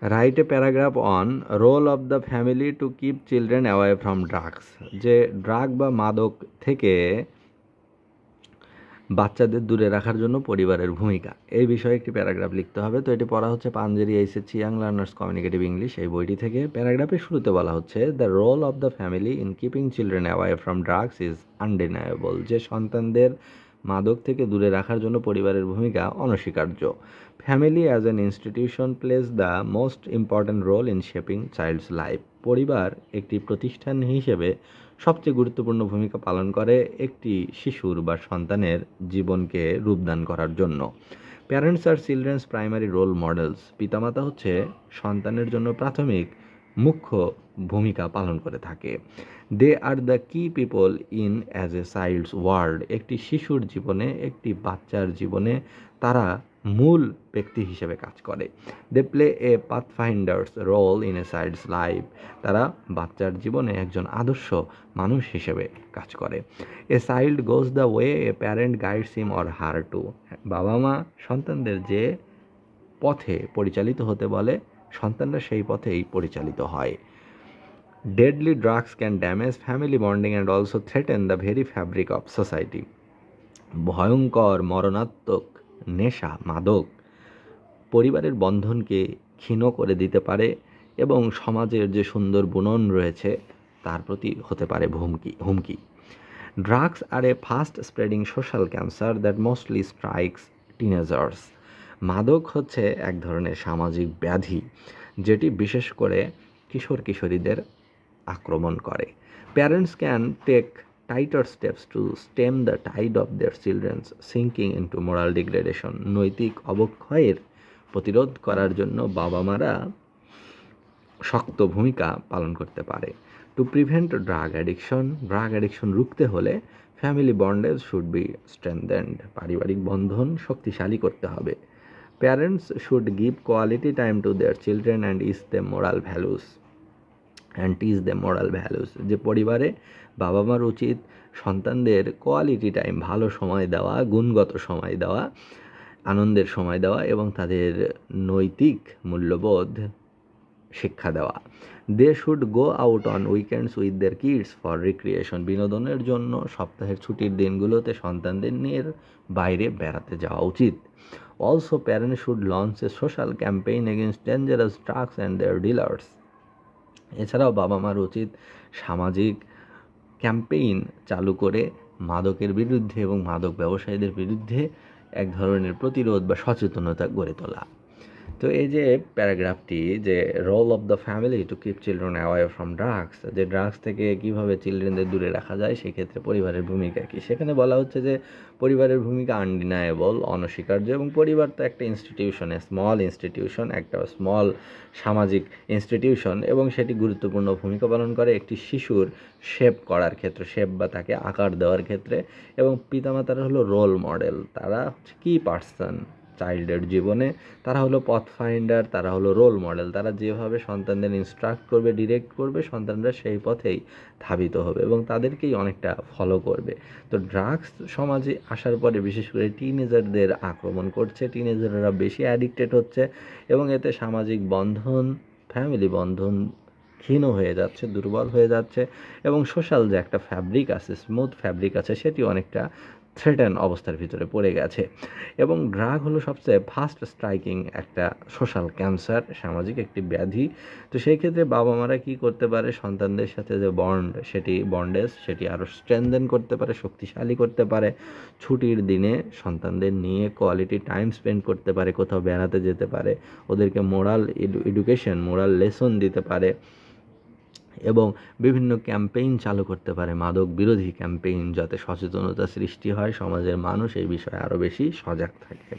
Right a paragraph on role of the family to keep children away from drugs, যে drug বা মাদক থেকে বাচ্চাদের দূরে রাখার জন্য পরিবারের ভূমিকা, এই বিষয়ে একটি প্যারাগ্রাফ লিখতে হবে। তো এটি পড়া হচ্ছে Panjeree HSC young learners communicative English এই বইটি থেকে। প্যারাগ্রাফের শুরুতে বলা হচ্ছে, the role of the family in keeping children away from drugs is undeniable, যে সন্তানদের মাদক থেকে দূরে রাখার জন্য পরিবারের ভূমিকা অনস্বীকার্য। Family as an institution plays the most important role in shaping child's life, পরিবার একটি প্রতিষ্ঠান হিসেবে সবচেয়ে গুরুত্বপূর্ণ ভূমিকা পালন করে একটি শিশুর বা সন্তানের জীবনকে রূপদান করার জন্য। Parents are children's primary role models, পিতামাতা হচ্ছে সন্তানের জন্য প্রাথমিক মুখ্য ভূমিকা পালন করে থাকে। They are the key people in as a child's world, একটি শিশুর জীবনে, একটি বাচ্চার জীবনে তারা মূল ব্যক্তি হিসেবে কাজ করে। They play a pathfinders role in a child's life, তারা বাচ্চার জীবনে একজন আদর্শ মানুষ হিসেবে কাজ করে। A child goes the way a parent guides him or her to, বাবা মা সন্তানদের যে পথে পরিচালিত হতে বলে সন্তানরা সেই পথেই পরিচালিত হয়। Deadly drugs can damage family bonding and also threaten the very fabric of society, ভয়ঙ্কর মরণাত্মক নেশা মাদক পরিবারের বন্ধনকে ক্ষীণ করে দিতে পারে এবং সমাজের যে সুন্দর বুনন রয়েছে তার প্রতি হতে পারে হুমকি। Drugs are a fast spreading social cancer that mostly strikes teenagers, মাদক হচ্ছে এক ধরনের সামাজিক ব্যাধি যেটি বিশেষ করে কিশোর কিশোরীদের আক্রমণ করে। Parents can take tighter steps to stem the tide of their children's sinking into moral degradation, নৈতিক অবক্ষয়ের প্রতিরোধ করার জন্য বাবা মারা শক্ত ভূমিকা পালন করতে পারে। টু প্রিভেন্ট ড্রাগ অ্যাডিকশন রুখতে হলে ফ্যামিলি বন্ডেজ শুড বি স্ট্রেংথেন্ড, পারিবারিক বন্ধন শক্তিশালী করতে হবে। Parents should give quality time to their children and teach them moral values, যে পরিবারে বাবা মার উচিত সন্তানদের কোয়ালিটি টাইম, ভালো সময় দেওয়া, গুণগত সময় দেওয়া, আনন্দের সময় দেওয়া এবং তাদের নৈতিক মূল্যবোধ শিক্ষা দেওয়া। They should go out on weekends with their kids for recreation, বিনোদনের জন্য সপ্তাহের ছুটির দিনগুলোতে সন্তানদের নিয়ে বাইরে বেড়াতে যাওয়া উচিত। Also parents should launch a social campaign against dangerous drugs and their dealers, এছাড়াও বাবা মার উচিত সামাজিক ক্যাম্পেইন চালু করে মাদকের বিরুদ্ধে এবং মাদক ব্যবসায়ীদের বিরুদ্ধে এক ধরনের প্রতিরোধ বা সচেতনতা গড়ে তোলা। তো এই যে প্যারাগ্রাফটি, যে role of the family to keep children away from drugs, যে ড্রাগস থেকে কীভাবে চিলড্রেনদের দূরে রাখা যায় সেক্ষেত্রে পরিবারের ভূমিকা কী, সেখানে বলা হচ্ছে যে পরিবারের ভূমিকা আনডিনায়েবল, অনস্বীকার্য, এবং পরিবার তো একটা ইনস্টিটিউশন, স্মল ইনস্টিটিউশন, একটা স্মল সামাজিক ইনস্টিটিউশন, এবং সেটি গুরুত্বপূর্ণ ভূমিকা পালন করে একটি শিশুর শেপ করার ক্ষেত্রে, শেপ বা তাকে আকার দেওয়ার ক্ষেত্রে। এবং পিতামাতারা হলো রোল মডেল, তারা হচ্ছে কি পার্সন চাইল্ডের জীবনে, তারা হলো পথ ফাইন্ডার, তারা হলো রোল মডেল, তারা যেভাবে সন্তানদের ইনস্ট্রাক্ট করবে, ডিরেক্ট করবে, সন্তানরা সেই পথেই ধাবিত হবে এবং তাদেরকেই অনেকটা ফলো করবে। তো ড্রাগস সমাজে আসার পরে বিশেষ করে টিনেজারদের আক্রমণ করছে, টিনেজাররা বেশি অ্যাডিক্টেড হচ্ছে এবং এতে সামাজিক বন্ধন, ফ্যামিলি বন্ধন ক্ষীণ হয়ে যাচ্ছে, দুর্বল হয়ে যাচ্ছে এবং সোশ্যাল যে একটা ফ্যাব্রিক আছে, স্মুথ ফ্যাব্রিক আছে, সেটি অনেকটা থ্রেটেন অবস্থার ভিতরে পড়ে গেছে। এবং ড্রাগ হলো সবচেয়ে ফাস্ট স্ট্রাইকিং একটা সোশ্যাল ক্যান্সার, সামাজিক একটি ব্যাধি। তো সেই ক্ষেত্রে বাবা মারা কী করতে পারে, সন্তানদের সাথে যে বন্ডেজ সেটি আরও স্ট্রেনথেন করতে পারে, শক্তিশালী করতে পারে। ছুটির দিনে সন্তানদের নিয়ে কোয়ালিটি টাইম স্পেন্ড করতে পারে, কোথাও বেড়াতে যেতে পারে, ওদেরকে মোরাল এডুকেশন, মোরাল লেসন দিতে পারে এবং বিভিন্ন ক্যাম্পেইন চালু করতে পারে, মাদক বিরোধী ক্যাম্পেইন, যাতে সচেতনতা সৃষ্টি হয়, সমাজের মানুষ এই বিষয়ে আরও বেশি সজাগ থাকে।